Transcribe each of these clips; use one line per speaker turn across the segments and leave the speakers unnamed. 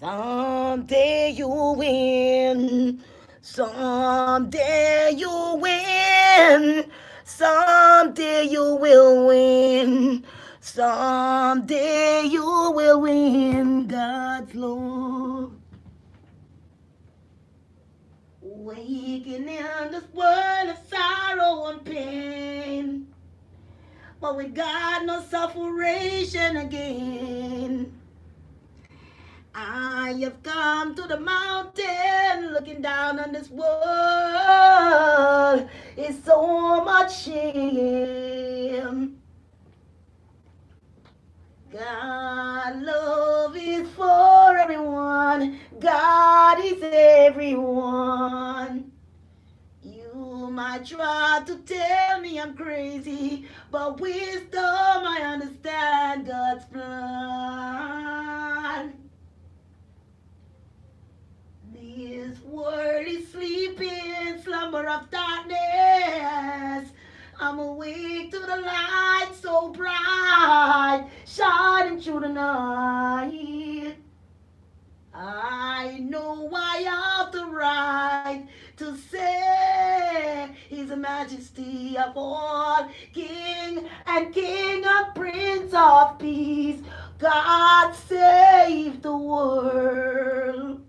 Someday you win. Someday you win. Someday you will win. Someday you will win God's love. Waking in this world of sorrow and pain. But with God, no sufferation again. I have come to the mountain, looking down on this world. It's so much shame. God love is for everyone. God is everyone. You might try to tell me I'm crazy, but wisdom I understand God's plan. This world is sleeping, slumber of darkness. I'm awake to the light so bright, shining through the night. I know I have the right to say He's a majesty of all, King and King and Prince of Peace. God save the world.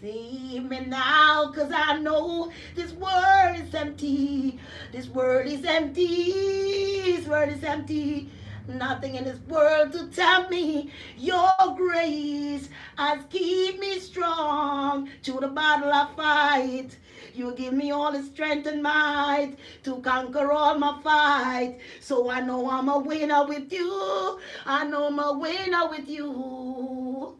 Save me now, 'cause I know this world is empty. This world is empty. This world is empty. Nothing in this world to tempt me. Your grace has keep me strong through the battle I fight. You give me all the strength and might to conquer all my fight. So I know I'm a winner with you. I know I'm a winner with you.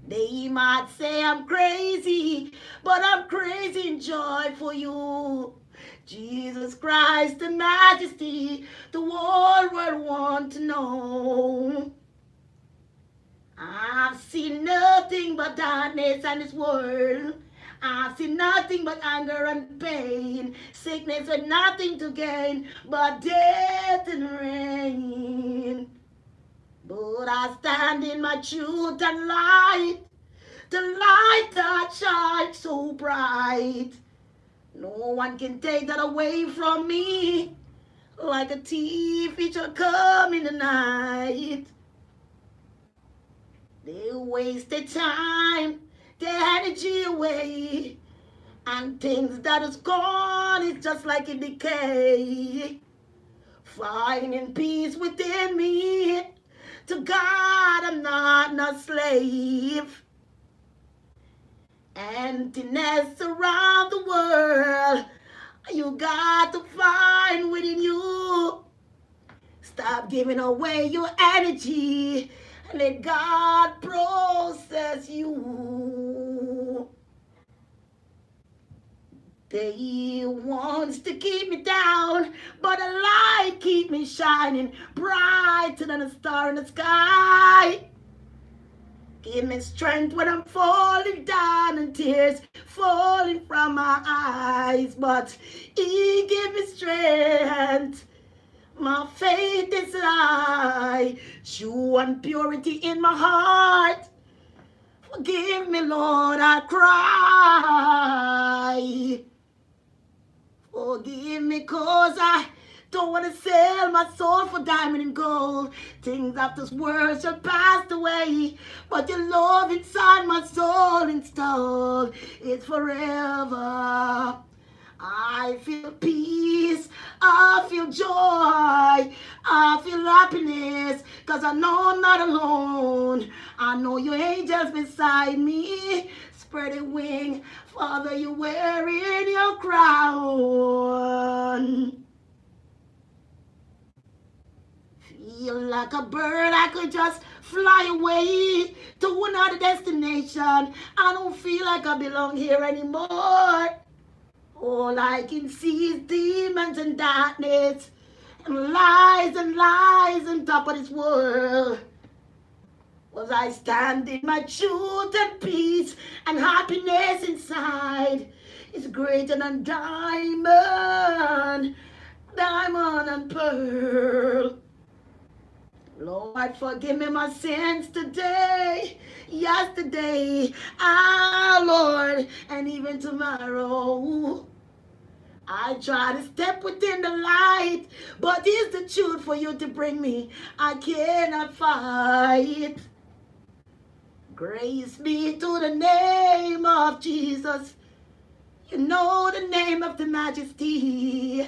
They might say I'm crazy, but I'm crazy in joy for you. Jesus Christ, the majesty, the whole world want to know. I've seen nothing but darkness in this world. I've seen nothing but anger and pain, sickness and nothing to gain but death and rain. But I stand in my truth and light, the light that shines so bright. No one can take that away from me. Like a thief, it shall come in the night. They waste their time, their energy away. And things that is gone is just like a decay. Finding peace within me. To God, I'm not a slave. Emptiness around the world, you got to find within you. Stop giving away your energy and let God process you. They wants to keep me down, but a light keep me shining brighter than a star in the sky. Give me strength when I'm falling down and tears falling from my eyes. But He give me strength. My faith is high, true and purity in my heart. Forgive me, Lord, I cry. Forgive me, 'cause I don't want to sell my soul for diamond and gold. Things of this world shall pass away, but your love inside my soul installed is forever. I feel peace, I feel joy, I feel happiness, 'cause I know I'm not alone. I know your angels beside me, spreading wing, Father, you're wearing your crown. Feel like a bird, I could just fly away to another destination. I don't feel like I belong here anymore. All I can see is demons and darkness and lies on top of this world. Was I stand in my truth and peace and happiness inside is greater than diamond and pearl. Lord, forgive me my sins today. yesterday, ah, Lord, and even tomorrow. I try to step within the light, but it's the truth for you to bring me. I cannot fight. Grace be to the name of Jesus. You know the name of the Majesty.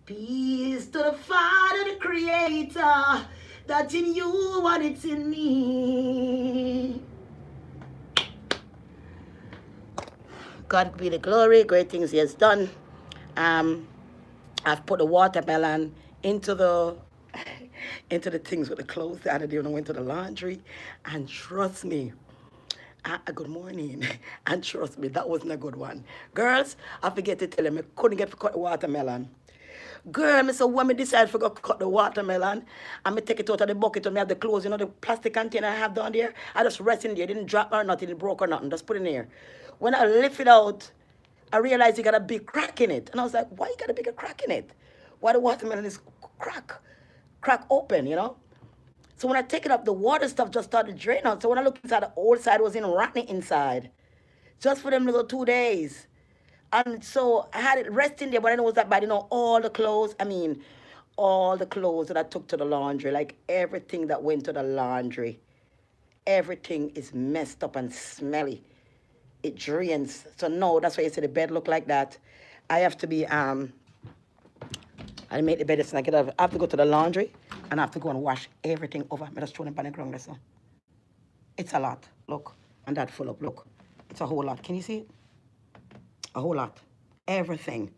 Peace to the Father, the Creator. That's in you and it's in me. God be the glory. Great things He has done. I've put the watermelon into the things with the clothes. I didn't even went to the laundry, and trust me, good morning. And trust me, that wasn't a good one. Girls, I forget to tell them I couldn't get to cut the watermelon. Girl, me say when me decide to go cut the watermelon, and me take it out of the bucket and me have the clothes, you know, the plastic container I have down there. I just rest in there, didn't drop or nothing, it broke or nothing, just put it in there. When I lift it out, I realized you got a big crack in it. And I was like, why you got a bigger crack in it? Why the watermelon is crack open, you know? So when I take it up, the water stuff just started draining out. So when I look inside, the old side was in rotten inside. Just for them little 2 days. And so I had it resting there, but I know it was that bad. You know, all the clothes that I took to the laundry, like everything that went to the laundry, everything is messed up and smelly. It drains. So no, that's why you see the bed look like that. I have to be, I make the bed, so I have to go to the laundry, and I have to go and wash everything over. I just throw them on the ground, so. It's a lot, look. And that full up, look. It's a whole lot. Can you see it? A whole lot. Everything.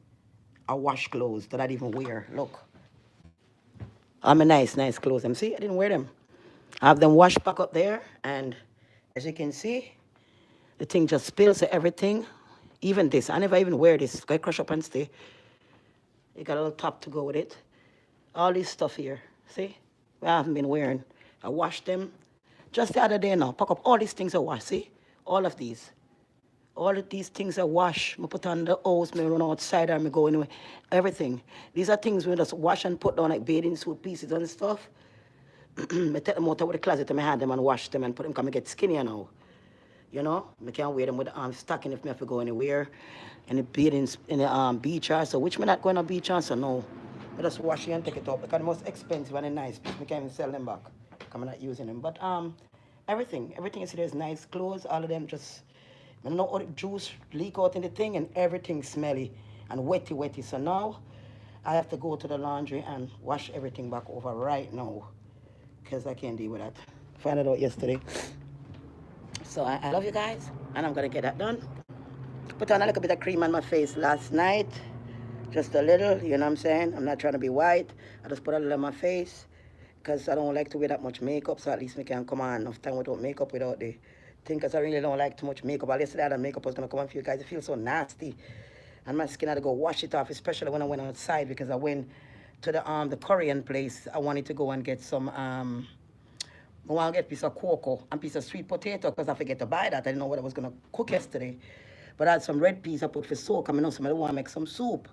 I wash clothes that I didn't even wear. Look. I'm a nice clothes. Them see, I didn't wear them. I have them washed back up there, and as you can see, the thing just spills everything. Even this, I never even wear this. Go crush up and stay. You got a little top to go with it. All this stuff here, see? I haven't been wearing. I washed them just the other day now. Pack up all these things I wash, see? All of these. All of these things I wash. I put on the hose, I run outside and I go anyway. Everything. These are things we just wash and put down like bathing suit pieces and stuff. I take them out of the closet and I hand them and wash them and put them because I get skinnier now. You know, I can't wear them with the arms stocking if I have to go anywhere. In the beach so which me not going on beach so no. I just wash it and take it up because the most expensive and nice. I can't even sell them back. I'm not using them. But everything you see there's nice clothes, all of them just, I know all the juice leak out in the thing and everything smelly and wetty. So now I have to go to the laundry and wash everything back over right now because I can't deal with that. Found it out yesterday. So I love you guys, and I'm going to get that done. Put on a little bit of cream on my face last night. Just a little, you know what I'm saying? I'm not trying to be white. I just put a little on my face because I don't like to wear that much makeup, so at least we can come on enough time without makeup without the thing because I really don't like too much makeup. Yesterday I had makeup was going to come on for you guys. It feels so nasty. And my skin had to go wash it off, especially when I went outside because I went to the Korean place. I wanted to go and get some... I want to get a piece of cocoa and a piece of sweet potato because I forget to buy that. I didn't know what I was going to cook yesterday. But I had some red peas I put for soak. I mean, somebody want to make some soup.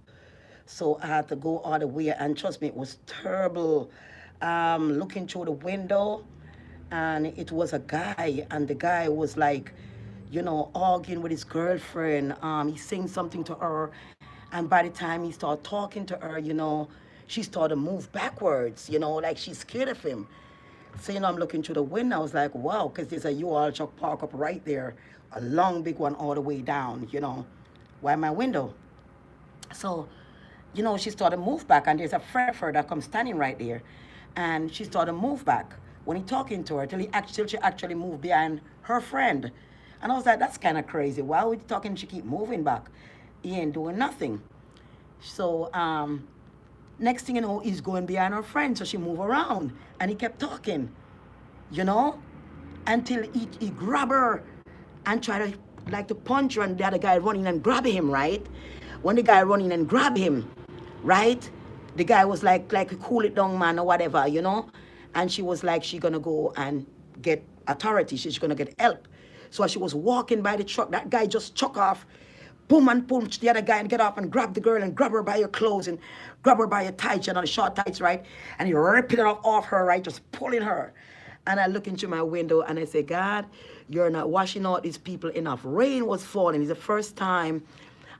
So I had to go all the way. And trust me, it was terrible. Looking through the window, and it was a guy. And the guy was like, you know, arguing with his girlfriend. He's saying something to her. And by the time he started talking to her, you know, she started to move backwards, you know, like she's scared of him. So, you know, I'm looking through the window. I was like, wow, because there's a U-Haul truck park up right there. A long, big one all the way down, you know, by my window. So, you know, she started to move back. And there's a friend of her that comes standing right there. And she started to move back when he talking to her till she actually moved behind her friend. And I was like, that's kind of crazy. Why would you talking? She keep moving back. He ain't doing nothing. So, next thing you know, he's going behind her friend, so she moved around. And he kept talking, you know, until he grabbed her and tried to punch her, and the other guy running and grab him, right? When the guy running and grab him, right? The guy was like cool it down, man, or whatever, you know? And she was like, she gonna go and get authority. She's gonna get help. So as she was walking by the truck, that guy just chuck off, boom and boom to the other guy and get off and grab the girl and grab her by her clothes and grab her by her tights, you know, the short tights, right? And he ripping it off her, right? Just pulling her. And I look into my window and I say, God, you're not washing out these people enough. Rain was falling. It's the first time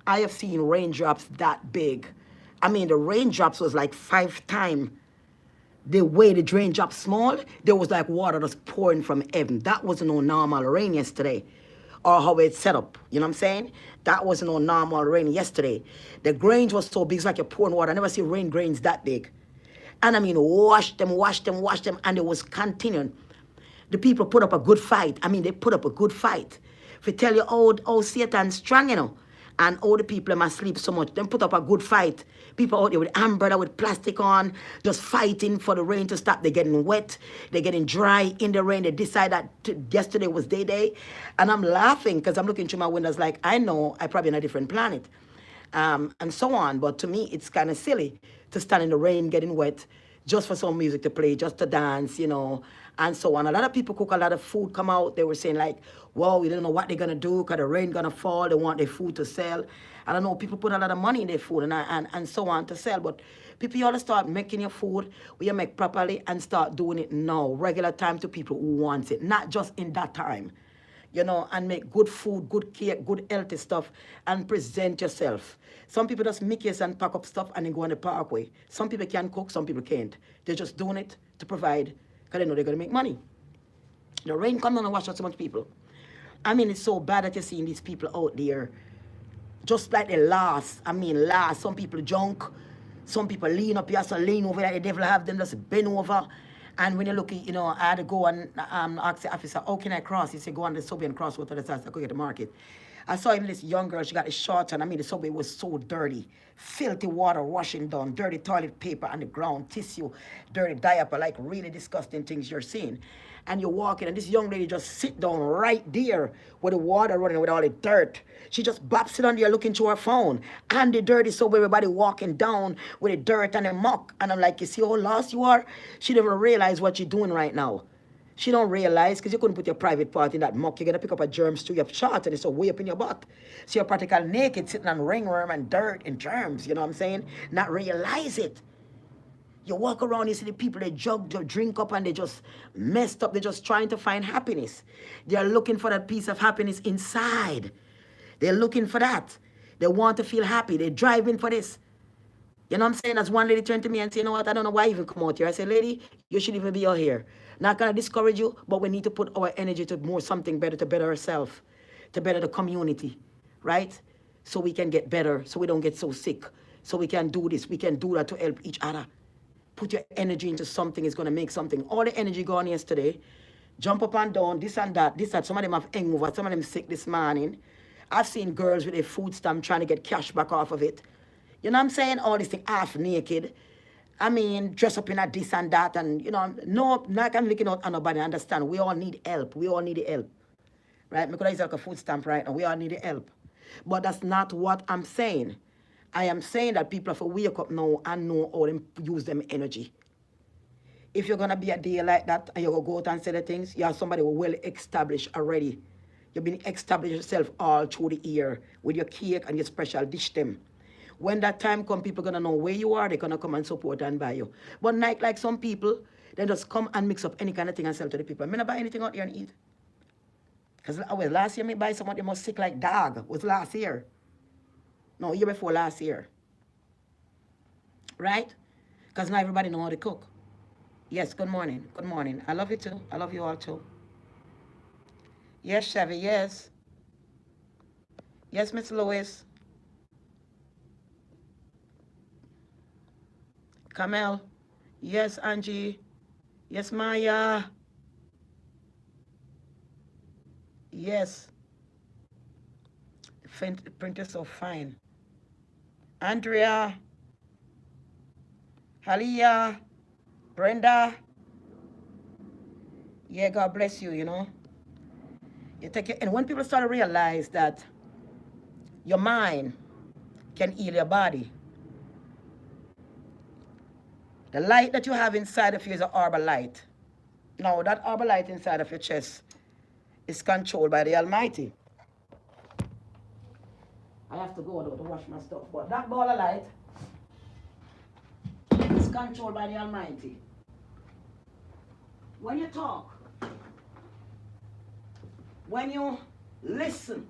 I have seen raindrops that big. I mean, the raindrops was like 5 times the way the drain dropped small. There was like water just pouring from heaven. That wasn't no normal rain yesterday. Or how it's set up. You know what I'm saying? That wasn't no normal rain yesterday. The grains was so big, it's like you're pouring water. I never see rain grains that big. And I mean, wash them, wash them, wash them, and it was continuing. The people put up a good fight. I mean, they put up a good fight. If you tell you, oh, Satan's strong, you know, and all the people must sleep so much, then put up a good fight. People out there with umbrella, with plastic on, just fighting for the rain to stop. They're getting wet. They're getting dry in the rain. They decide that yesterday was their day. And I'm laughing because I'm looking through my windows like, I know I'm probably on a different planet. And so on. But to me, it's kind of silly to stand in the rain getting wet just for some music to play, just to dance, you know, and so on. A lot of people cook a lot of food, come out. They were saying like, whoa, we don't know what they're going to do because the rain going to fall. They want their food to sell. I don't know, people put a lot of money in their food and so on to sell. But people, you ought to start making your food where you make properly and start doing it now. Regular time to people who want it, not just in that time. You know, and make good food, good cake, good healthy stuff, and present yourself. Some people just make yes and pack up stuff and then go on the parkway. Some people can cook, some people can't. They're just doing it to provide because they know they're going to make money. The rain comes down and wash out so much people. I mean, it's so bad that you're seeing these people out there just like they last. Some people junk. Some people lean up here, so lean over like the devil have them just bend over. And when you look at, you know, I had to go and ask the officer, how can I cross? He said, go on the subway and cross over to the side. I could get the market. I saw even this young girl, she got the shorts on. I mean, the subway was so dirty. Filthy water washing down, dirty toilet paper on the ground, tissue, dirty diaper, like really disgusting things you're seeing. And you're walking, and this young lady just sit down right there with the water running with all the dirt. She just bops it on there looking to her phone. And the dirty subway, everybody walking down with the dirt and the muck. And I'm like, you see how lost you are? She didn't even realize what you're doing right now. She don't realize, because you couldn't put your private part in that muck. You're going to pick up a germs too. You have shot and it's way up in your butt. So you're practically naked, sitting on ringworm and dirt and germs. You know what I'm saying? Not realize it. You walk around, you see the people, they drink up and they just messed up. They're just trying to find happiness. They're looking for that piece of happiness inside. They're looking for that. They want to feel happy. They're driving for this. You know what I'm saying? As one lady turned to me and said, you know what, I don't know why I even come out here. I said, lady, you should even be out here. Not going to discourage you, but we need to put our energy to more something better, to better ourselves, to better the community, right? So we can get better, so we don't get so sick. So we can do this, we can do that to help each other. Put your energy into something, it's going to make something. All the energy gone yesterday, jump up and down, this and that, this, that. Some of them have hangover, some of them sick this morning. I've seen girls with a food stamp trying to get cash back off of it. You know what I'm saying? All this thing half naked. I mean, dress up in a this and that. And, you know, no, not I'm looking out on nobody. Understand, we all need help. We all need help. Right? Because it's like a food stamp right now. We all need help. But that's not what I'm saying. I am saying that people have to wake up now and know how to use them energy. If you're going to be a day like that and you're going to go out and say the things, you have somebody who well established already. You've been established yourself all through the year with your cake and your special dish them. When that time comes, people are going to know where you are. They're going to come and support and buy you. But like some people, they just come and mix up any kind of thing and sell to the people. I'm not buy anything out here and eat. Because last year, I buy someone that was sick like dog. It was last year. No, year before last year. Right? Because now everybody know how to cook. Yes, good morning. Good morning. I love you too. I love you all too. Yes, Chevy, yes. Yes, Miss Lewis. Kamel. Yes, Angie. Yes, Maya. Yes. The print is so fine. Andrea. Halia. Brenda. Yeah, God bless you, you know. You take it, and when people start to realize that your mind can heal your body, the light that you have inside of you is an arbor light. Now, that arbor light inside of your chest is controlled by the Almighty. I have to go though to wash my stuff, but that ball of light is controlled by the Almighty. When you talk, when you listen,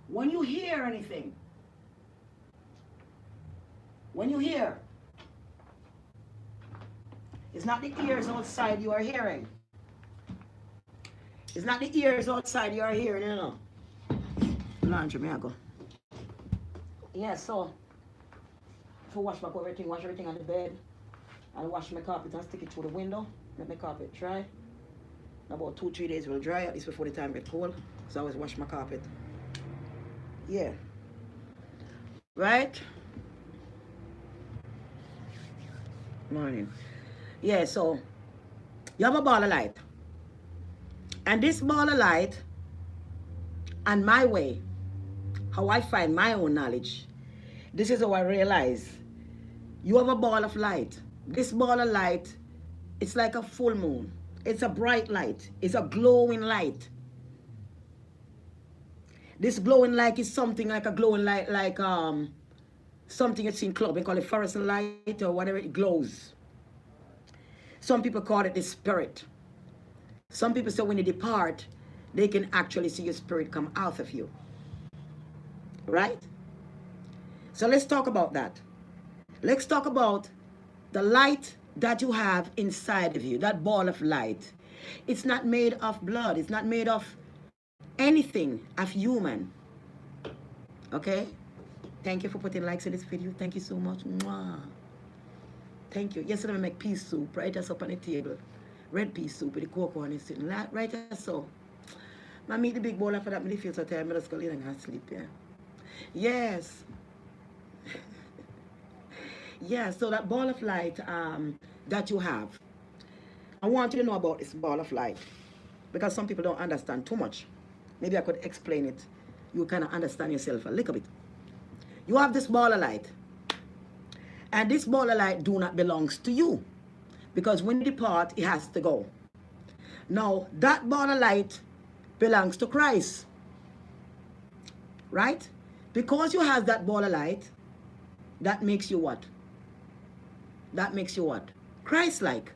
when you hear anything, when you hear, it's not the ears outside you are hearing. It's not the ears outside you are hearing, you know. Laundry, may I go? Yeah, so, if I wash back everything, wash everything on the bed, and wash my carpet and stick it through the window, let my carpet dry. About 2-3 days will dry, at least before the time gets cold. So I always wash my carpet. Yeah. Right? Morning. Yeah, so you have a ball of light. And this ball of light, and my way, how I find my own knowledge, this is how I realize you have a ball of light. This ball of light, it's like a full moon. It's a bright light. It's a glowing light. This glowing light is something like a glowing light, like something you see in club. They call it fluorescent light or whatever. It glows. Some people call it the spirit. Some people say when you depart, they can actually see your spirit come out of you. Right? So let's talk about that. Let's talk about the light that you have inside of you, that ball of light. It's not made of blood. It's not made of anything of human. Okay? Thank you for putting likes in this video. Thank you so much. Mwah. Thank you. Yesterday I make pea soup right us up on the table. Red pea soup with the cocoa and it's sitting right as so. I meet the big bowl after that. I feel so tired. I just go in and sleep. Yeah. Yes. Yeah. So that ball of light that you have, I want you to know about this ball of light because some people don't understand too much. Maybe I could explain it. You kind of understand yourself a little bit. You have this ball of light, and this ball of light do not belongs to you. Because when you depart, it has to go. Now, that ball of light belongs to Christ. Right? Because you have that ball of light, that makes you what? That makes you what? Christ-like.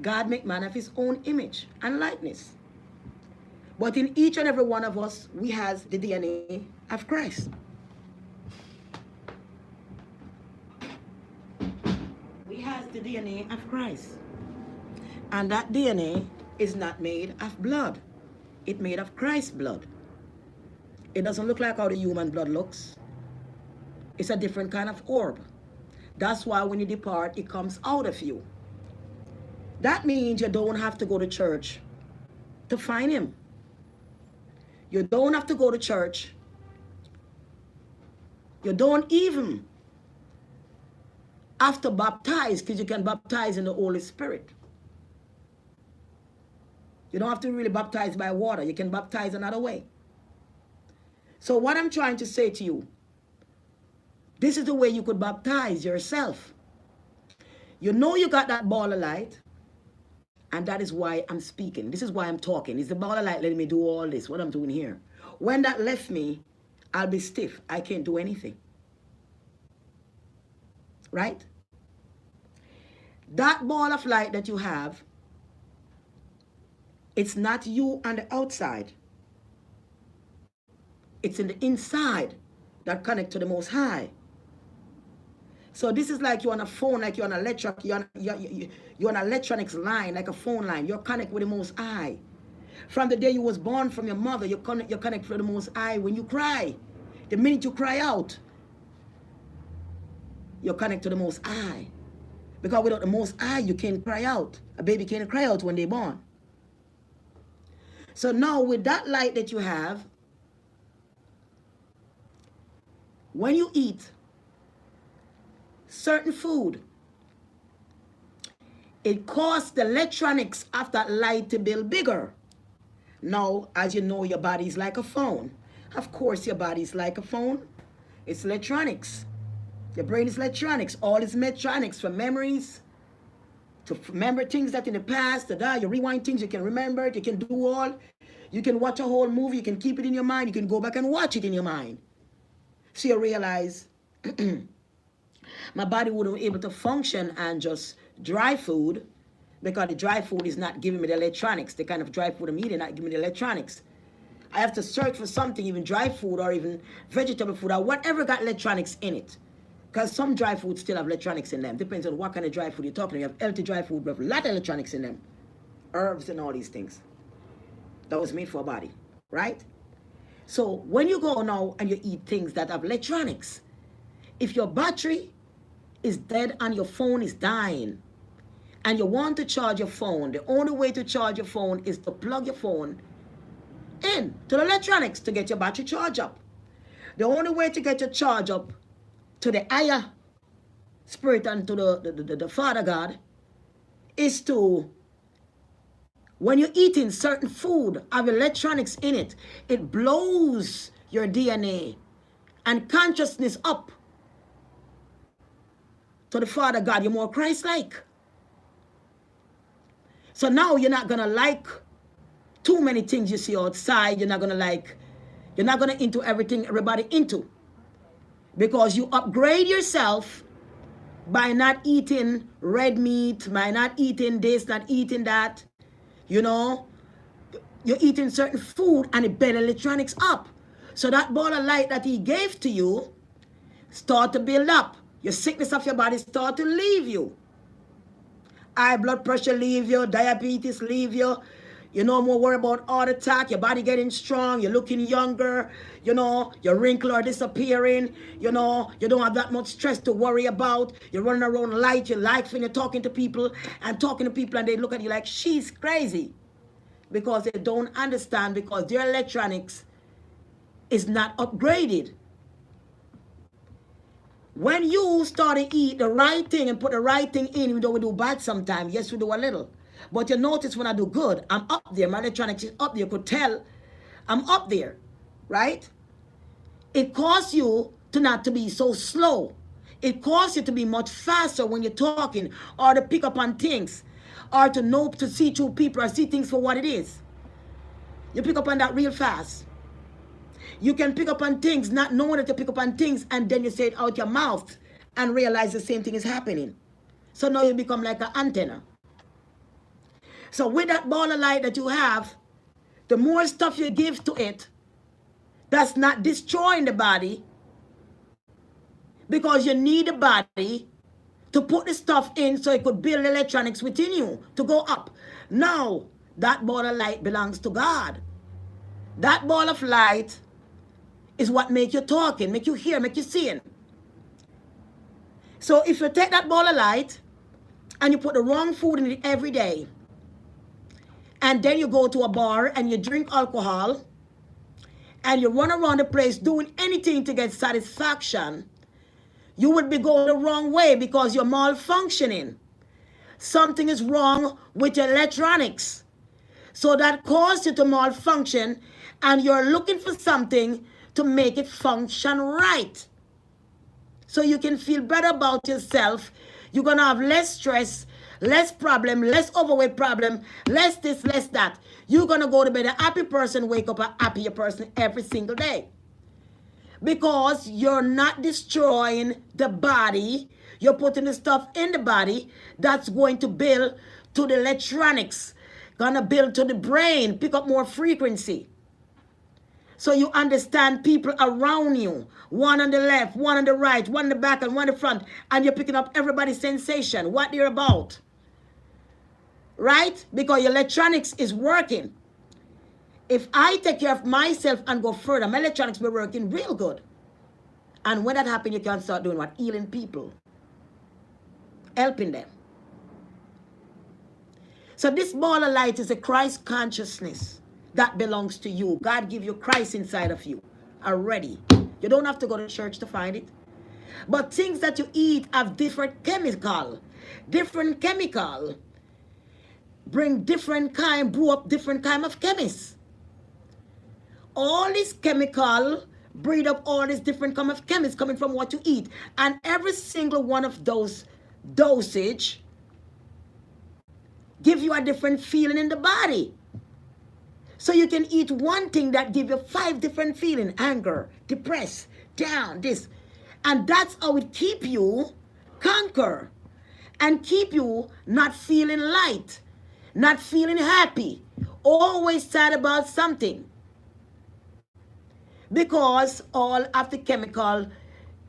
God make man of his own image and likeness. But in each and every one of us, we has the DNA of Christ. Has the DNA of Christ. And that DNA is not made of blood. It's made of Christ's blood. It doesn't look like how the human blood looks. It's a different kind of orb. That's why when you depart, it comes out of you. That means you don't have to go to church to find him. You don't have to go to church. You don't even have to baptize, because you can baptize in the Holy Spirit. You don't have to really baptize by water. You can baptize another way. So what I'm trying to say to you, this is the way you could baptize yourself. You know you got that ball of light, and that is why I'm speaking. This is why I'm talking. It's the ball of light letting me do all this, what I'm doing here. When that left me, I'll be stiff. I can't do anything. Right? That ball of light that you have, it's not you on the outside. It's in the inside that connect to the Most High. So this is like you're on a phone, like you're on you're on an electronics line, like a phone line. You're connected with the Most High. From the day you was born from your mother, you're connected with the Most High. When you cry, the minute you cry out, you're connected to the Most High. Because without the Most High, you can't cry out. A baby can't cry out when they're born. So now with that light that you have, when you eat certain food, it causes the electronics of that light to build bigger. Now, as you know, your body is like a phone. Of course, your body is like a phone. It's electronics. Your brain is electronics. All is electronics, from memories to remember things that in the past, you rewind things, you can remember it, you can do all. You can watch a whole movie, you can keep it in your mind, you can go back and watch it in your mind. So you realize my body wouldn't be able to function and just dry food because the dry food is not giving me the electronics. The kind of dry food I'm eating not giving me the electronics. I have to search for something, even dry food or even vegetable food or whatever got electronics in it. Because some dry foods still have electronics in them. Depends on what kind of dry food you're talking. You have healthy dry food with a lot of electronics in them. Herbs and all these things. That was made for a body, right? So when you go now and you eat things that have electronics, if your battery is dead and your phone is dying, and you want to charge your phone, the only way to charge your phone is to plug your phone in to the electronics to get your battery charge up. The only way to get your charge up to the higher spirit and to the Father God is to, when you're eating certain food have electronics in it, it blows your DNA and consciousness up to the Father God. You're more Christ-like. So now you're not going to like too many things you see outside. You're not going to into everything everybody into. Because you upgrade yourself by not eating red meat, by not eating this, not eating that. You know, you're eating certain food and it builds electronics up. So that ball of light that he gave to you start to build up. Your sickness of your body start to leave you. High blood pressure leave you, diabetes leave you. You no more worry about heart attack, your body getting strong, you're looking younger, you know, your wrinkles are disappearing, you know, you don't have that much stress to worry about. You're running around light, you like when you're talking to people and they look at you like, she's crazy. Because they don't understand, because their electronics is not upgraded. When you start to eat the right thing and put the right thing in, even though we do bad sometimes, yes, we do a little. But you notice when I do good, I'm up there. My electronics is up there. You could tell I'm up there, right? It causes you to not to be so slow. It causes you to be much faster when you're talking, or to pick up on things, or to know, to see through people, or see things for what it is. You pick up on that real fast. You can pick up on things, not knowing that you pick up on things, and then you say it out your mouth and realize the same thing is happening. So now you become like an antenna. So with that ball of light that you have, the more stuff you give to it, that's not destroying the body, because you need the body to put the stuff in so it could build electronics within you to go up. Now, that ball of light belongs to God. That ball of light is what make you talking, make you hear, make you seeing. So if you take that ball of light and you put the wrong food in it every day, and then you go to a bar and you drink alcohol, and you run around the place doing anything to get satisfaction, you would be going the wrong way because you're malfunctioning. Something is wrong with your electronics. So that causes you to malfunction, and you're looking for something to make it function right. So you can feel better about yourself. You're going to have less stress, less problem, less overweight problem, less this, less that. You're going to go to bed a happy person, wake up a happier person every single day. Because you're not destroying the body. You're putting the stuff in the body that's going to build to the electronics, going to build to the brain, pick up more frequency. So you understand people around you, one on the left, one on the right, one in the back, and one in the front, and you're picking up everybody's sensation, what they're about. Right? Because your electronics is working. If I take care of myself and go further, my electronics will be working real good. And when that happens, you can start doing what? Healing people. Helping them. So this ball of light is a Christ consciousness that belongs to you. God give you Christ inside of you already. You don't have to go to church to find it. But things that you eat have different chemical. Different chemical. Bring different kind, brew up different kind of chemists. All this chemical breed up all these different kind of chemists coming from what you eat. And every single one of those dosage give you a different feeling in the body. So you can eat one thing that give you 5 different feelings: anger, depressed, down, this. And that's how it keep you conquer. and keep you not feeling light, not feeling happy, always sad about something. Because all of the chemical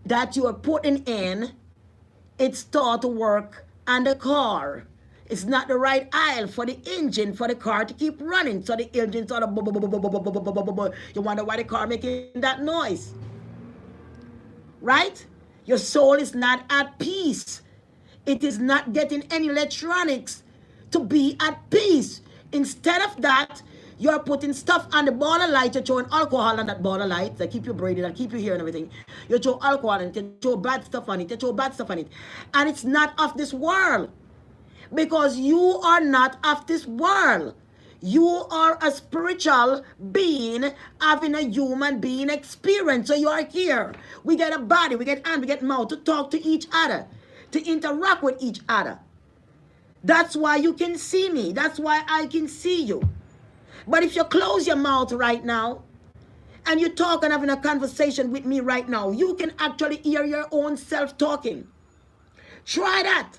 that you are putting in, it start to work on the car. It's not the right oil for the engine for the car to keep running. So the engine sort of you wonder why the car making that noise. Right? Your soul is not at peace. It is not getting any electronics to be at peace. Instead of that, you're putting stuff on the ball of light. You're throwing alcohol on that ball of light that keep you breathing, that keep you here and everything. You throw alcohol on it, you throw bad stuff on it, you throw bad stuff on it. And it's not of this world. Because you are not of this world. You are a spiritual being having a human being experience. So you are here. We get a body, we get hand, we get mouth to talk to each other, to interact with each other. That's why you can see me. That's why I can see you. But if you close your mouth right now and you talk and having a conversation with me right now, you can actually hear your own self talking. Try that.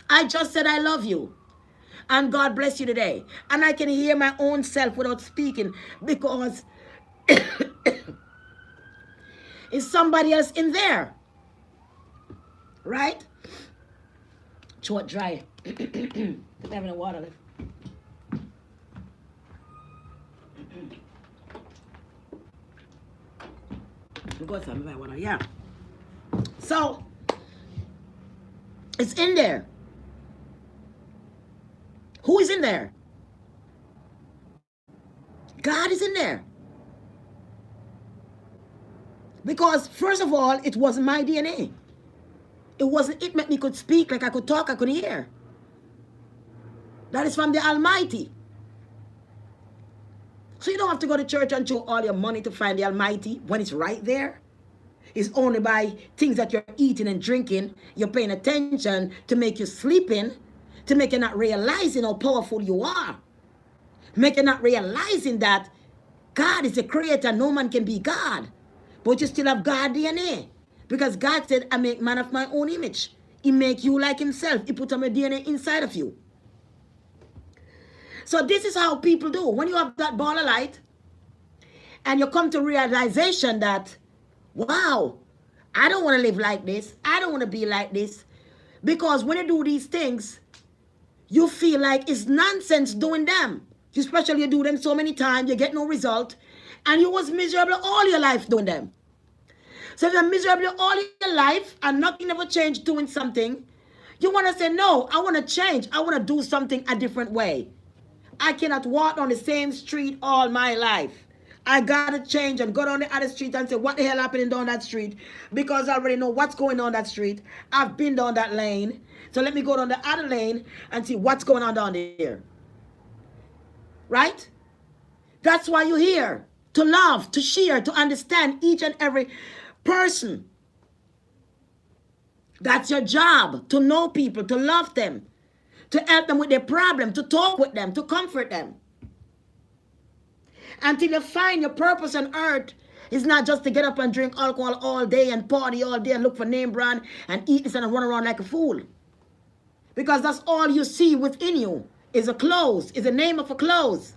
I just said I love you. And God bless you today. And I can hear my own self without speaking because it's somebody else in there. Right? Short dry. Having a water left. Go some my water. Yeah. So it's in there. Who is in there? God is in there. Because first of all, it wasn't my DNA. It wasn't it made me could speak, like I could talk, I could hear. That is from the Almighty. So you don't have to go to church and show all your money to find the Almighty when it's right there. It's only by things that you're eating and drinking, you're paying attention to make you sleeping, to make you not realizing how powerful you are. Make you not realizing that God is the creator, no man can be God. But you still have God DNA. Because God said, I make man of my own image. He make you like himself. He put some DNA inside of you. So this is how people do. When you have that ball of light, and you come to realization that, wow, I don't want to live like this. I don't want to be like this. Because when you do these things, you feel like it's nonsense doing them. Especially you do them so many times, you get no result. And you was miserable all your life doing them. So if you're miserable all your life and nothing ever changed doing something, you want to say, no, I want to change. I want to do something a different way. I cannot walk on the same street all my life. I got to change and go down the other street and say, what the hell happening down that street? Because I already know what's going on that street. I've been down that lane. So let me go down the other lane and see what's going on down there. Right? That's why you're here. To love, to share, to understand each and every person. That's your job. To know people, to love them, to help them with their problem, to talk with them, to comfort them. Until you find your purpose on earth is not just to get up and drink alcohol all day and party all day and look for name brand and eat this and run around like a fool. Because that's all you see within you is a clothes, is the name of a clothes.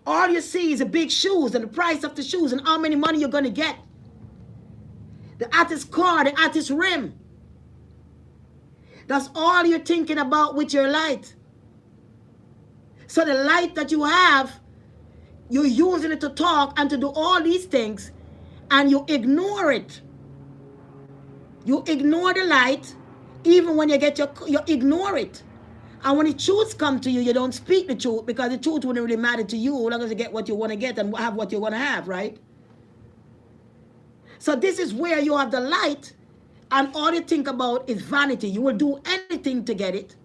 All you see is the big shoes and the price of the shoes and how many money you're going to get. The artist car, the artist rim. That's all you're thinking about with your light. So the light that you have, you're using it to talk and to do all these things, and you ignore it. You ignore the light, even when you get you ignore it. And when the truths come to you, you don't speak the truth because the truth wouldn't really matter to you as long as you get what you want to get and have what you want to have, right? So this is where you have the light, and all you think about is vanity. You will do anything to get it.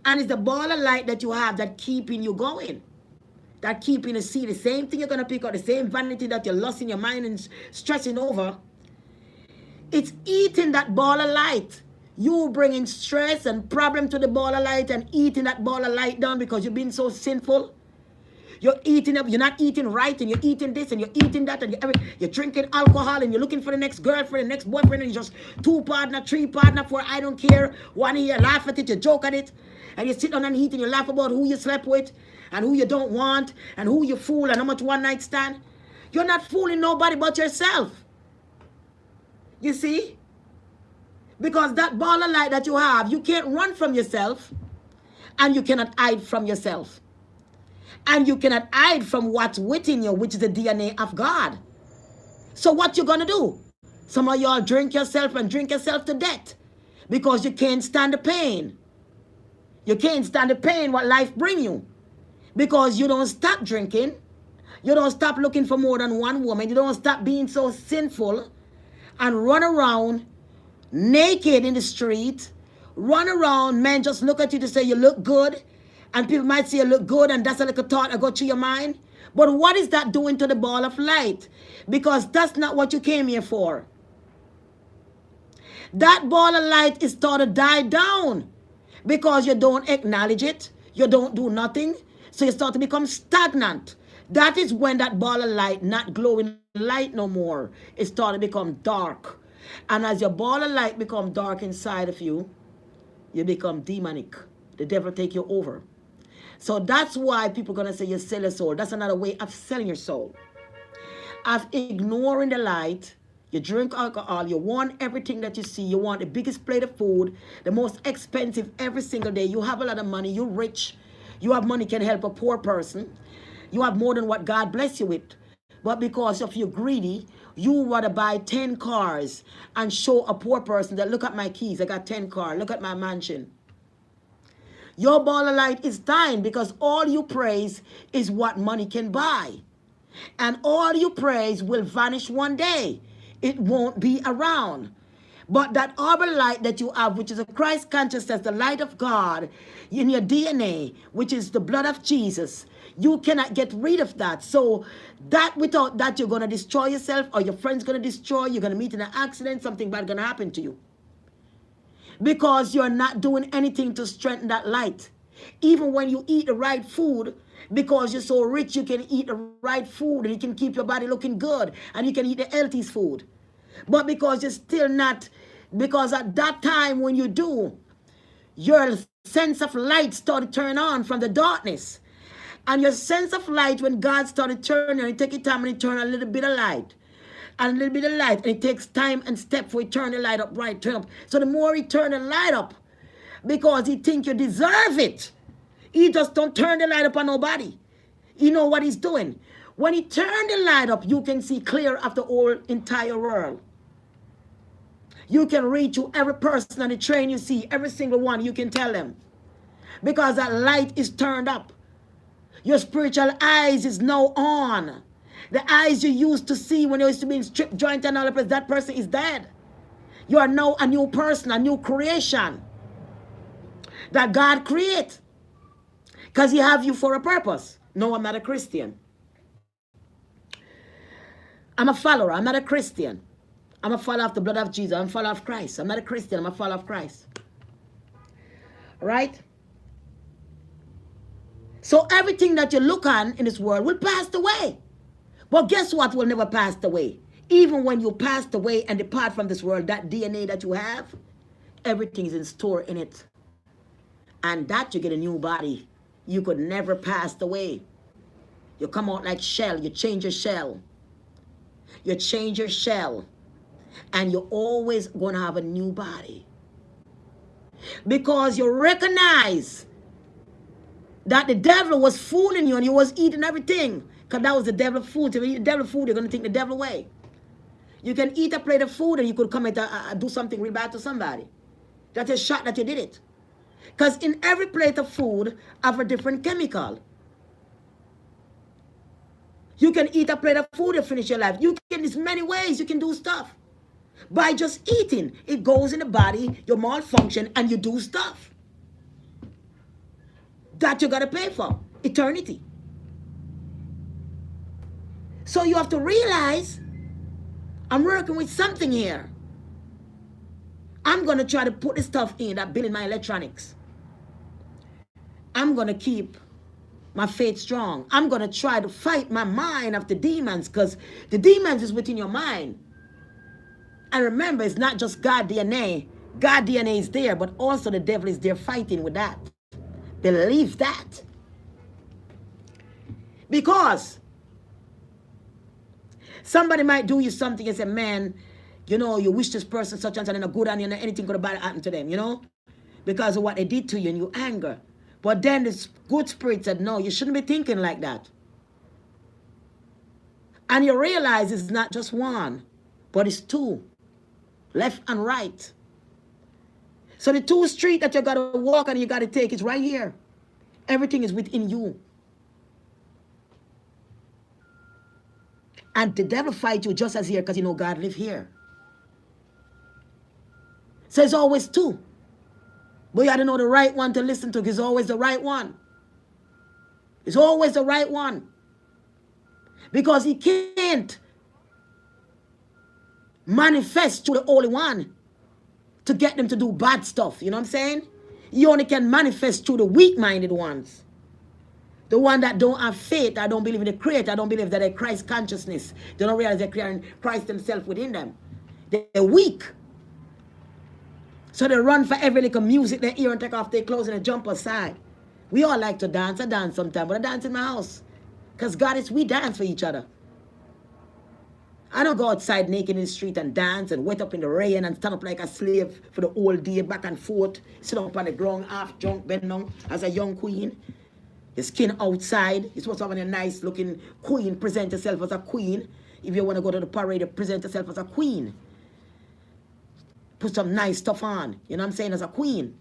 And it's the ball of light that you have that keeping you going. That keeping you see the same thing you're going to pick up, the same vanity that you're lost in your mind and stressing over. It's eating that ball of light. You bringing stress and problem to the ball of light and eating that ball of light down because you've been so sinful. You're eating up. You're not eating right, and you're eating this, and you're eating that, and you're drinking alcohol, and you're looking for the next girlfriend, the next boyfriend, and you're just 2 partner, 3 partner, 4. I don't care. One year, laugh at it, you joke at it, and you sit down and eat, and you laugh about who you slept with, and who you don't want, and who you fool, and how much one night stand. You're not fooling nobody but yourself. You see? Because that ball of light that you have, you can't run from yourself, and you cannot hide from yourself. And you cannot hide from what's within you, which is the DNA of God. So what you gonna do? Some of y'all drink yourself and drink yourself to death because you can't stand the pain. You can't stand the pain what life bring you, because you don't stop drinking. You don't stop looking for more than one woman. You don't stop being so sinful and run around naked in the street. Run around, men just look at you to say you look good. And people might say you look good, and that's a little thought that go through your mind. But what is that doing to the ball of light? Because that's not what you came here for. That ball of light is starting to die down because you don't acknowledge it. You don't do nothing. So you start to become stagnant. That is when that ball of light, not glowing light no more, it starts to become dark. And as your ball of light become dark inside of you, you become demonic. The devil take you over. So that's why people are going to say you sell your soul. That's another way of selling your soul. Of ignoring the light. You drink alcohol. You want everything that you see. You want the biggest plate of food. The most expensive every single day. You have a lot of money. You're rich. You have money, can help a poor person. You have more than what God bless you with. But because of you greedy, you want to buy 10 cars and show a poor person that look at my keys. I got 10 cars. Look at my mansion. Your ball of light is dying because all you praise is what money can buy. And all you praise will vanish one day. It won't be around. But that other light that you have, which is a Christ consciousness, the light of God in your DNA, which is the blood of Jesus, you cannot get rid of that. So that without that, you're going to destroy yourself, or your friend's going to destroy you. You're going to meet in an accident. Something bad going to happen to you. Because you're not doing anything to strengthen that light. Even when you eat the right food, because you're so rich, you can eat the right food and you can keep your body looking good and you can eat the healthiest food. But because you're still not, because at that time when you do, your sense of light started to turn on from the darkness. And your sense of light, when God started turning, you take your time and you turn a little bit of light. And a little bit of light, and it takes time and step for he turn the light up right, turn up. So the more he turn the light up, because he think you deserve it, he just don't turn the light up on nobody. You know what he's doing. When he turn the light up, you can see clear of the whole entire world. You can reach to every person on the train you see, every single one, you can tell them. Because that light is turned up. Your spiritual eyes is now on. The eyes you used to see when you used to be in strip joint and all of that person is dead. You are now a new person, a new creation that God create. Because he have you for a purpose. No, I'm not a Christian. I'm a follower. I'm not a Christian. I'm a follower of the blood of Jesus. I'm a follower of Christ. I'm not a Christian. I'm a follower of Christ. Right? So everything that you look on in this world will pass away. But guess what will never pass away? Even when you passed away and depart from this world, that DNA that you have, everything is in store in it. And that you get a new body. You could never pass away. You come out like shell. You change your shell. You change your shell. And you're always going to have a new body. Because you recognize that the devil was fooling you and he was eating everything. Because that was the devil's food. If you eat the devil's food, you're going to take the devil away. You can eat a plate of food and you could come and do something real bad to somebody. That's a shot that you did it. Because in every plate of food have a different chemical. You can eat a plate of food and finish your life. You can, there's many ways you can do stuff. By just eating, it goes in the body, you malfunction, and you do stuff. That you got to pay for. Eternity. So you have to realize, I'm working with something here. I'm going to try to put this stuff in that building my electronics. I'm going to keep my faith strong. I'm going to try to fight my mind of the demons, because the demons is within your mind. And remember, it's not just God DNA. God DNA is there, but also the devil is there fighting with that. Believe that. Because somebody might do you something and say, man, you know, you wish this person such and such and a good on you, and anything could have bad happen to them, you know, because of what they did to you and you anger. But then this good spirit said, no, you shouldn't be thinking like that. And you realize it's not just one, but it's two, left and right. So the two street that you got to walk and you got to take is right here. Everything is within you. And the devil fight you just as here, because you know God live here. So it's always two. But you got to know the right one to listen to, because it's always the right one. It's always the right one. Because he can't manifest through the Holy One to get them to do bad stuff. You know what I'm saying? He only can manifest through the weak-minded ones. The one that don't have faith, that don't believe in the Creator, that don't believe that they're Christ consciousness. They don't realize they're carrying Christ themselves within them. They're weak. So they run for every little music they hear and take off their clothes and they jump aside. We all like to dance. I dance sometimes, but I dance in my house. Because God is, we dance for each other. I don't go outside naked in the street and dance and wet up in the rain and stand up like a slave for the whole day, back and forth, sit up on the ground, half drunk, bend down as a young queen. Your skin outside. You're supposed to have a nice looking queen. Present yourself as a queen. If you want to go to the parade, present yourself as a queen. Put some nice stuff on. You know what I'm saying? As a queen.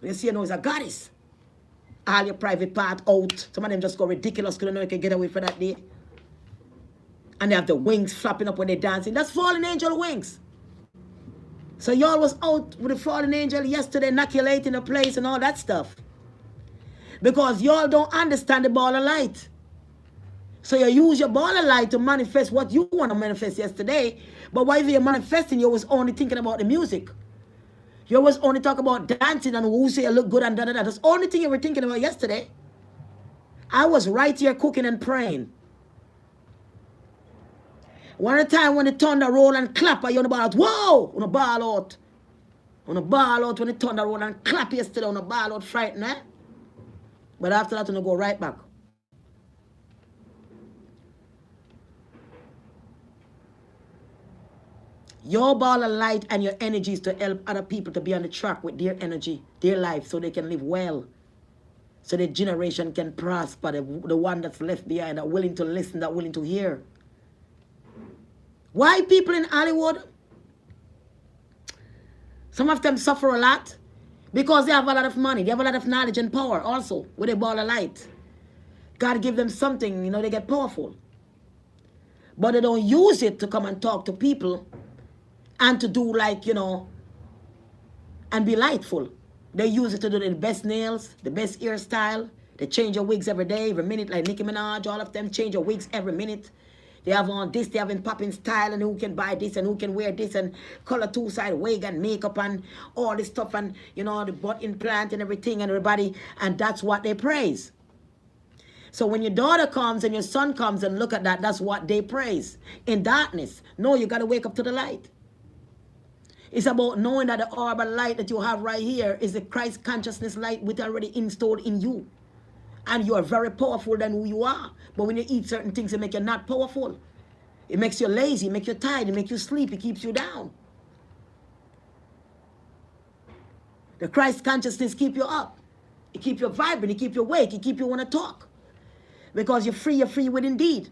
You see, you know, as a goddess. All your private part out. Some of them just go ridiculous because they know you can get away for that day. And they have the wings flapping up when they're dancing. That's fallen angel wings. So y'all was out with the fallen angel yesterday, inoculating the place and all that stuff. Because y'all don't understand the ball of light. So you use your ball of light to manifest what you want to manifest yesterday. But while you're manifesting, you was only thinking about the music. You was only talking about dancing and who say you look good and da da da. That's the only thing you were thinking about yesterday. I was right here cooking and praying. One at a time when the thunder roll and clap, you on the ball out. Whoa! On the ball out. On the ball out when the thunder roll and clap yesterday on the ball out, frightened, eh? But after that, I'm going to go right back. Your ball of light and your energy is to help other people to be on the track with their energy, their life, so they can live well. So the generation can prosper, the one that's left behind, that willing to listen, that willing to hear. Why people in Hollywood? Some of them suffer a lot because they have a lot of money. They have a lot of knowledge and power also with a ball of light. God give them something, you know, they get powerful. But they don't use it to come and talk to people and to do like, you know, and be lightful. They use it to do the best nails, the best hairstyle. They change your wigs every day, every minute, like Nicki Minaj, all of them change your wigs every minute. They have on this, they have in popping style, and who can buy this and who can wear this, and color two-side wig and makeup and all this stuff, and you know, the butt implant and everything, and everybody, and that's what they praise. So when your daughter comes and your son comes and look at that, that's what they praise. In darkness. No, you got to wake up to the light. It's about knowing that the orb of light that you have right here is the Christ consciousness light which already installed in you. And you are very powerful than who you are. But when you eat certain things, it makes you not powerful. It makes you lazy, it makes you tired, it makes you sleep, it keeps you down. The Christ consciousness keep you up. It keep you vibrant, it keep you awake, it keep you want to talk. Because you're free with indeed.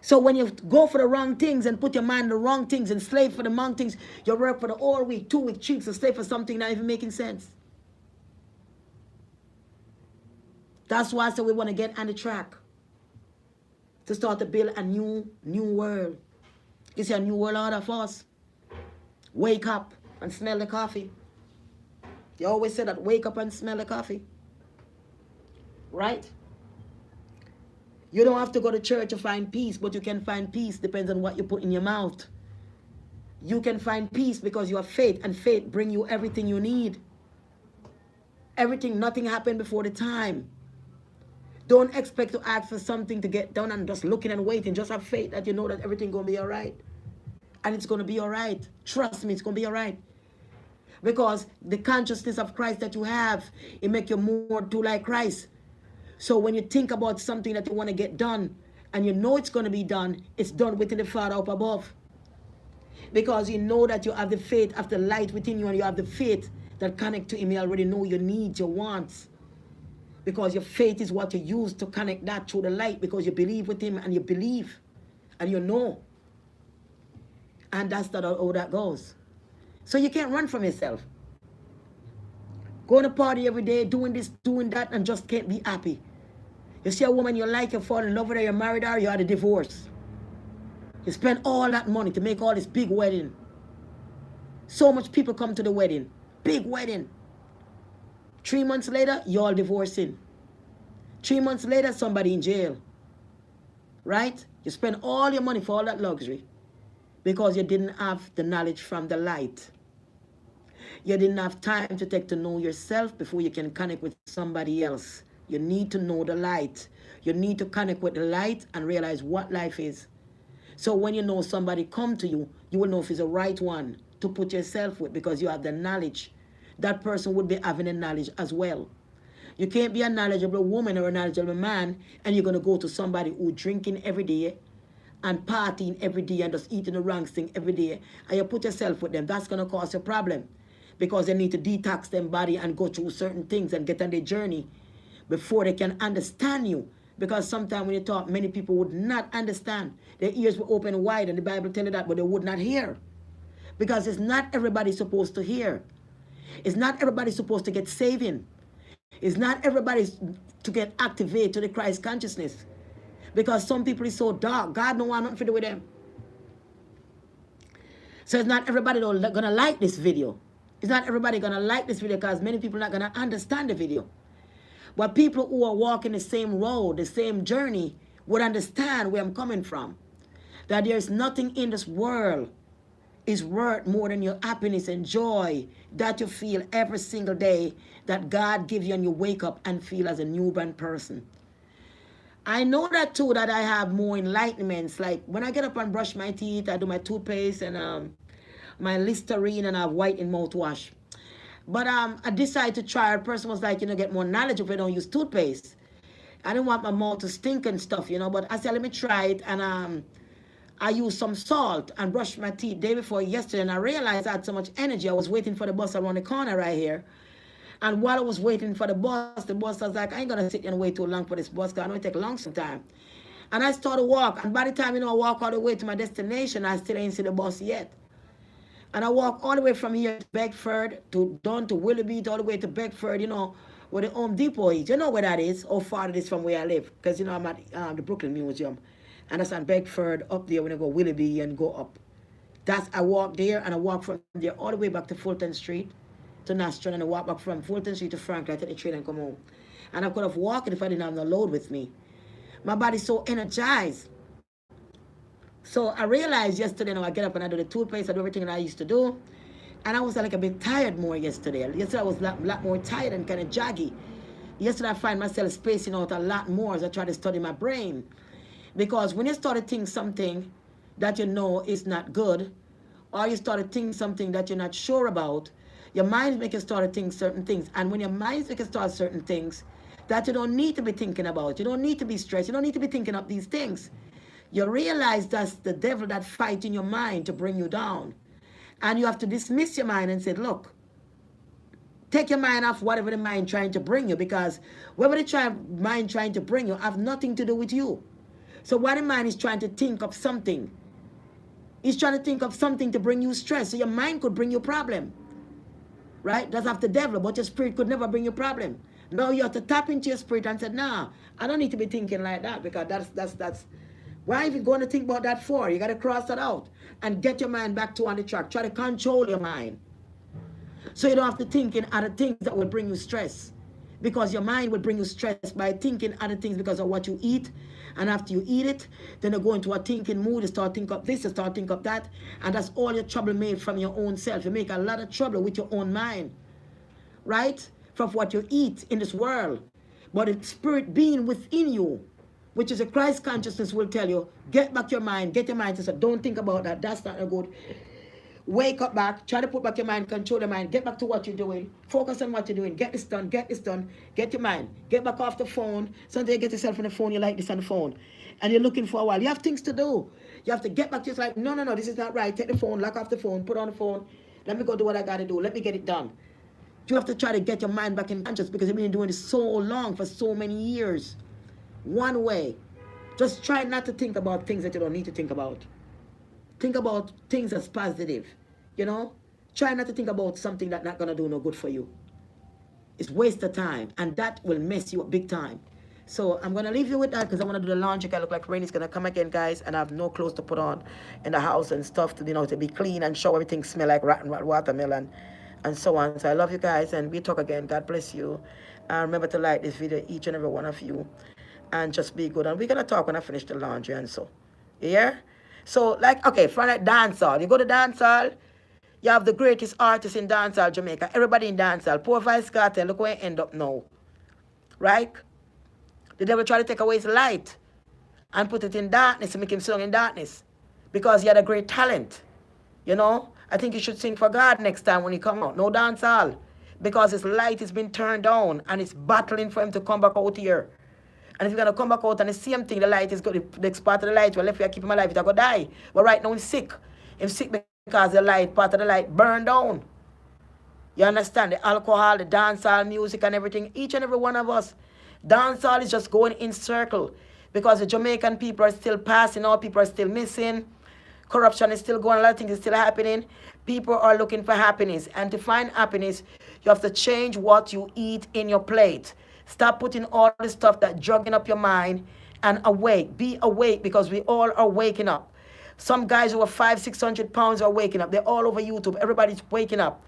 So when you go for the wrong things and put your mind on the wrong things and slave for the wrong things, you work for the whole week, 2 weeks, 3 weeks, and slave for something not even making sense. That's why I said we want to get on the track to start to build a new world. You see a new world order for us. Wake up and smell the coffee. You always say that, wake up and smell the coffee. Right? You don't have to go to church to find peace, but you can find peace. Depends on what you put in your mouth. You can find peace because you have faith, and faith brings you everything you need. Everything, nothing happened before the time. Don't expect to ask for something to get done and just looking and waiting. Just have faith that you know that everything gonna be all right. And it's gonna be all right. Trust me, it's gonna be all right. Because the consciousness of Christ that you have, it make you more to like Christ. So when you think about something that you want to get done, and you know it's going to be done, it's done within the Father up above. Because you know that you have the faith of the light within you, and you have the faith that connect to Him. You already know your needs, your wants. Because your faith is what you use to connect that through the light, because you believe with Him, and you believe, and you know. And that's not how that goes. So you can't run from yourself. Going to party every day, doing this, doing that, and just can't be happy. You see a woman you like, you fall in love with her, you married her, you had a divorce. You spend all that money to make all this big wedding. So much people come to the wedding. Big wedding. 3 months later, you all divorcing. 3 months later, somebody in jail. Right? You spend all your money for all that luxury because you didn't have the knowledge from the light. You didn't have time to take to know yourself before you can connect with somebody else. You need to know the light. You need to connect with the light and realize what life is. So when you know somebody come to you, you will know if it's the right one to put yourself with, because you have the knowledge. That person would be having the knowledge as well. You can't be a knowledgeable woman or a knowledgeable man and you're going to go to somebody who drinking every day and partying every day and just eating the wrong thing every day, and you put yourself with them. That's going to cause a problem, because they need to detox their body and go through certain things and get on their journey before they can understand you. Because sometimes when you talk, many people would not understand. Their ears were open wide, and the Bible tells you that, but they would not hear. Because it's not everybody supposed to hear. It's not everybody supposed to get saving. It's not everybody to get activated to the Christ consciousness. Because some people is so dark, God don't want nothing to do with them. So it's not everybody gonna like this video. It's not everybody gonna like this video, because many people are not gonna understand the video. But people who are walking the same road, the same journey, would understand where I'm coming from. That there's nothing in this world is worth more than your happiness and joy that you feel every single day that God gives you, and you wake up and feel as a newborn person. I know that too, that I have more enlightenments. Like when I get up and brush my teeth, I do my toothpaste and my Listerine, and I have whitening mouthwash. But I decided to try. A person was like, get more knowledge if I don't use toothpaste. I didn't want my mouth to stink and stuff, but I said, let me try it. And I used some salt and brushed my teeth day before yesterday, and I realized I had so much energy. I was waiting for the bus around the corner right here. And while I was waiting for the bus was like, I ain't going to sit and wait too long for this bus, because I know it take a long time. And I started to walk. And by the time, I walk all the way to my destination, I still ain't see the bus yet. And I walk all the way from here to Beckford, down to Willoughby, all the way to Beckford, where the Home Depot is. You know where that is, how far it is from where I live. Because, I'm at the Brooklyn Museum. And that's on Beckford, up there when I go Willoughby and go up. I walk there, and I walk from there all the way back to Fulton Street, to Nostrum, and I walk back from Fulton Street to Franklin. I take the train and come home. And I could have walked if I didn't have no load with me. My body's so energized. So I realized yesterday, I get up and I do the toothpaste, I do everything that I used to do. And I was like a bit tired more yesterday. Yesterday I was a lot more tired and kind of jaggy. Yesterday I find myself spacing out a lot more as I try to study my brain. Because when you start to think something that you know is not good, or you start to think something that you're not sure about, your mind makes you start to think certain things. And when your mind makes you start certain things that you don't need to be thinking about, you don't need to be stressed, you don't need to be thinking of these things, you realize that's the devil that fights in your mind to bring you down. And you have to dismiss your mind and say, look, take your mind off whatever the mind trying to bring you, because whatever the mind trying to bring you have nothing to do with you. So what the mind is trying to think of something, it's trying to think of something to bring you stress. So your mind could bring you problem. Right? That's of the devil, but your spirit could never bring you problem. Now you have to tap into your spirit and say, nah, I don't need to be thinking like that, because that's why are you going to think about that for? You got to cross that out and get your mind back to on the track. Try to control your mind, so you don't have to think in other things that will bring you stress, because your mind will bring you stress by thinking other things because of what you eat. And after you eat it, then you go into a thinking mood. You start think of this, you start think of that. And that's all your trouble made from your own self. You make a lot of trouble with your own mind. Right? from what you eat in this world. But the spirit being within you, which is a Christ consciousness, will tell you, get back your mind, get your mind to say, don't think about that. That's not a good. Wake up back, try to put back your mind, control your mind, get back to what you're doing, focus on what you're doing, get this done, get your mind, get back off the phone. Sometimes you get yourself on the phone, you like this on the phone, and you're looking for a while. You have things to do. You have to get back to it's like, no, this is not right. Take the phone, lock off the phone, put on the phone, let me go do what I gotta do, let me get it done. You have to try to get your mind back in conscious because you've been doing this so long, for so many years. One way. Just try not to think about things that you don't need to think about. Think about things as positive, you know? Try not to think about something that's not going to do no good for you. It's waste of time, and that will mess you up big time. So I'm going to leave you with that because I want to do the laundry. I look like Rain is going to come again, guys, and I have no clothes to put on in the house and stuff to, to be clean and show everything smell like rotten watermelon and so on. So I love you guys, and we talk again. God bless you. And remember to like this video, each and every one of you, and just be good. And we're going to talk when I finish the laundry and so. Yeah? So, like, okay, from like dancehall, you go to dancehall, you have the greatest artists in dancehall, Jamaica. Everybody in dancehall. Poor Vice Cartel, look where you end up now. Right? The devil tried to take away his light and put it in darkness and make him sing in darkness. Because he had a great talent. You know? I think you should sing for God next time when he come out. No dancehall. Because his light has been turned down and it's battling for him to come back out here. And if you're going to come back out and the same thing, the light is good, the next part of the light, well, if you keep him alive, he's going to die. But right now, he's sick. He's sick because the light, part of the light burned down. You understand? The alcohol, the dancehall, music, and everything. Each and every one of us. Dancehall is just going in circle. Because the Jamaican people are still passing out, people are still missing. Corruption is still going, a lot of things is still happening. People are looking for happiness. And to find happiness, you have to change what you eat in your plate. Stop putting all the stuff that's drugging up your mind and awake. Be awake because we all are waking up. Some guys who are 500-600 pounds are waking up. They're all over YouTube. Everybody's waking up.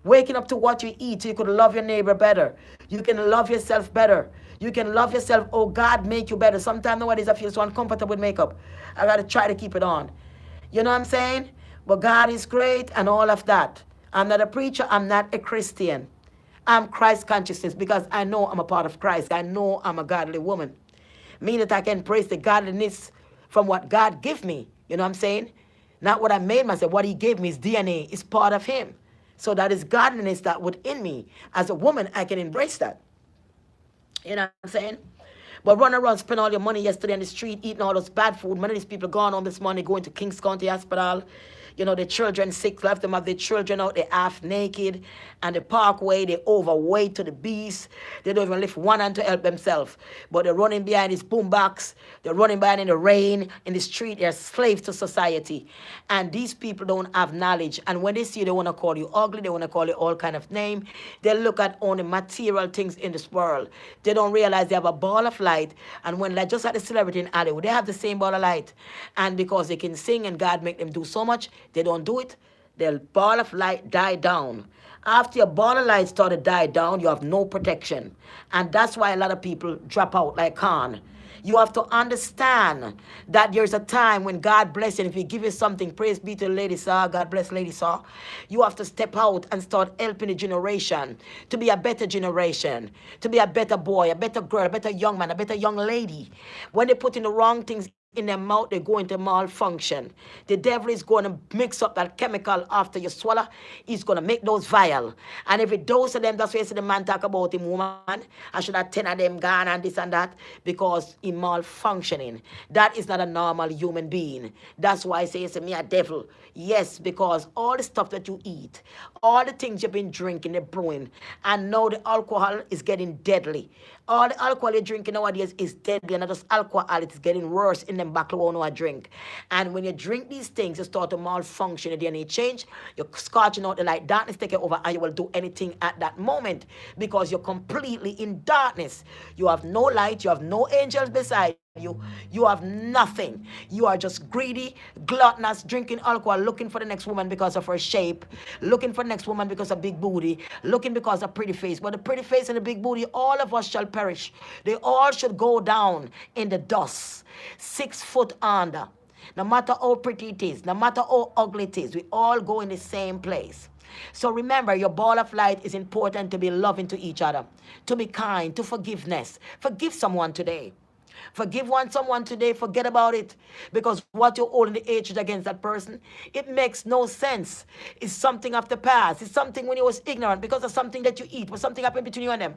Waking up to what you eat so you could love your neighbor better. You can love yourself better. You can love yourself. Oh, God make you better. Sometimes nowadays I feel so uncomfortable with makeup. I got to try to keep it on. You know what I'm saying? But God is great and all of that. I'm not a preacher. I'm not a Christian. I'm Christ consciousness because I know I'm a part of Christ. I know I'm a godly woman. Meaning that I can praise the godliness from what God gave me. You know what I'm saying? Not what I made myself. What he gave me is DNA. Is part of him. So that is godliness that within me. As a woman, I can embrace that. You know what I'm saying? But run around, spend all your money yesterday on the street, eating all those bad food. Many of these people gone home this morning, going to Kings County Hospital. You know, the children sick, left them have their children out, they're half naked. And the parkway, they overweight to the beast. They don't even lift one hand to help themselves. But they're running behind these boombox. They're running behind in the rain, in the street. They're slaves to society. And these people don't have knowledge. And when they see you, they want to call you ugly. They want to call you all kind of name. They look at only material things in this world. They don't realize they have a ball of light. And when, like, just like the celebrity in Hollywood, they have the same ball of light. And because they can sing and God make them do so much, they don't do it. Their ball of light die down. After your ball of light started to die down, you have no protection. And that's why a lot of people drop out like Khan. You have to understand that there's a time when God bless you. And if He give you something, praise be to Lady Saw, God bless Lady Saw. You have to step out and start helping the generation to be a better generation, to be a better boy, a better girl, a better young man, a better young lady. When they put in the wrong things in their mouth, they go into malfunction. The devil is going to mix up that chemical after you swallow. He's going to make those vial. And if it dose of them, that's why you see the man talk about him, woman. I should have 10 of them gone and this and that because he malfunctioning. That is not a normal human being. That's why I say it's me a devil. Yes, because all the stuff that you eat, all the things you've been drinking, they're brewing. And now the alcohol is getting deadly. All the alcohol you're drinking nowadays is deadly, and not just alcohol, it is getting worse in them baklava I drink. And when you drink these things, you start to malfunction, your DNA change, you're scorching out the light, darkness take it over, and you will do anything at that moment because you're completely in darkness. You have no light, you have no angels beside you. You have nothing. You are just greedy, gluttonous, drinking alcohol, looking for the next woman because of her shape, looking for the next woman because of big booty, looking because of pretty face. But the pretty face and the big booty, all of us shall perish. They all should go down in the dust, 6 foot under. No matter how pretty it is, no matter how ugly it is, we all go in the same place. So remember, your ball of light is important to be loving to each other, to be kind, to forgiveness. Forgive someone today. Forgive someone today, forget about it. Because what you're holding the hatred against that person, it makes no sense. It's something of the past. It's something when you was ignorant because of something that you eat, or something happened between you and them.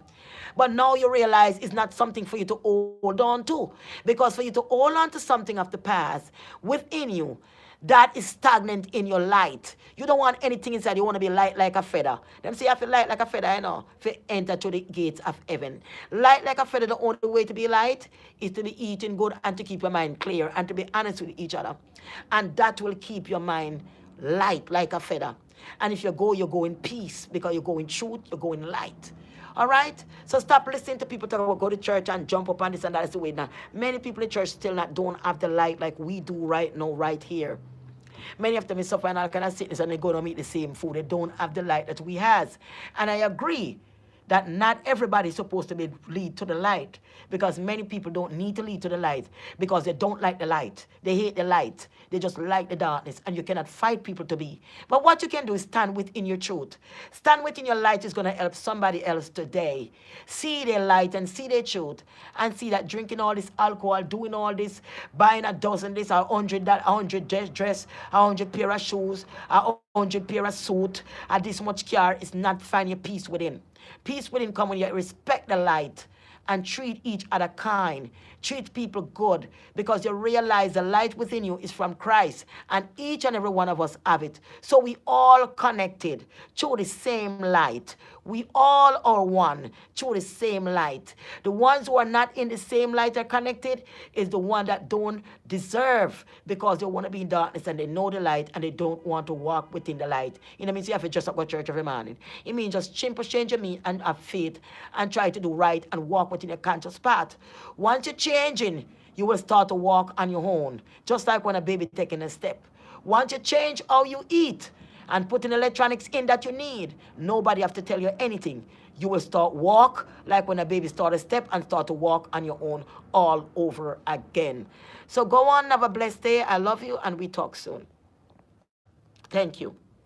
But now you realize it's not something for you to hold on to. Because for you to hold on to something of the past within you, that is stagnant in your light. You don't want anything inside. You want to be light like a feather. Them say I feel light like a feather, I know. To enter through the gates of heaven. Light like a feather, the only way to be light is to be eating good and to keep your mind clear and to be honest with each other. And that will keep your mind light like a feather. And if you go in peace because you go in truth, you go in light. All right? So stop listening to people talk about go to church and jump up on this and that is the way now. Many people in church still not don't have the light like we do right now, right here. Many of them is suffering all kind of sickness and they go to eat the same food. They don't have the light that we has. And I agree that not everybody is supposed to be lead to the light because many people don't need to lead to the light because they don't like the light. They hate the light. They just like the darkness and you cannot fight people to be. But what you can do is stand within your truth. Stand within your light is going to help somebody else today. See their light and see their truth and see that drinking all this alcohol, doing all this, buying a dozen this, a hundred dress, 100 pair of shoes, 100 pair of suit, and this much car is not finding peace within. Peace within come when you respect the light and treat each other kind. Treat people good because you realize the light within you is from Christ and each and every one of us have it. So we all connected through the same light. We all are one through the same light. The ones who are not in the same light are connected is the one that don't deserve because they want to be in darkness and they know the light and they don't want to walk within the light. You know what I mean? So you have to dress up go to church every morning. It means just simple change your mean and have faith and try to do right and walk within a conscious path. Once you're changing, you will start to walk on your own, just like when a baby taking a step. Once you change how you eat and putting electronics in that you need, nobody have to tell you anything. You will start walk like when a baby start a step and start to walk on your own all over again. So go on, have a blessed day. I love you and we talk soon. Thank you.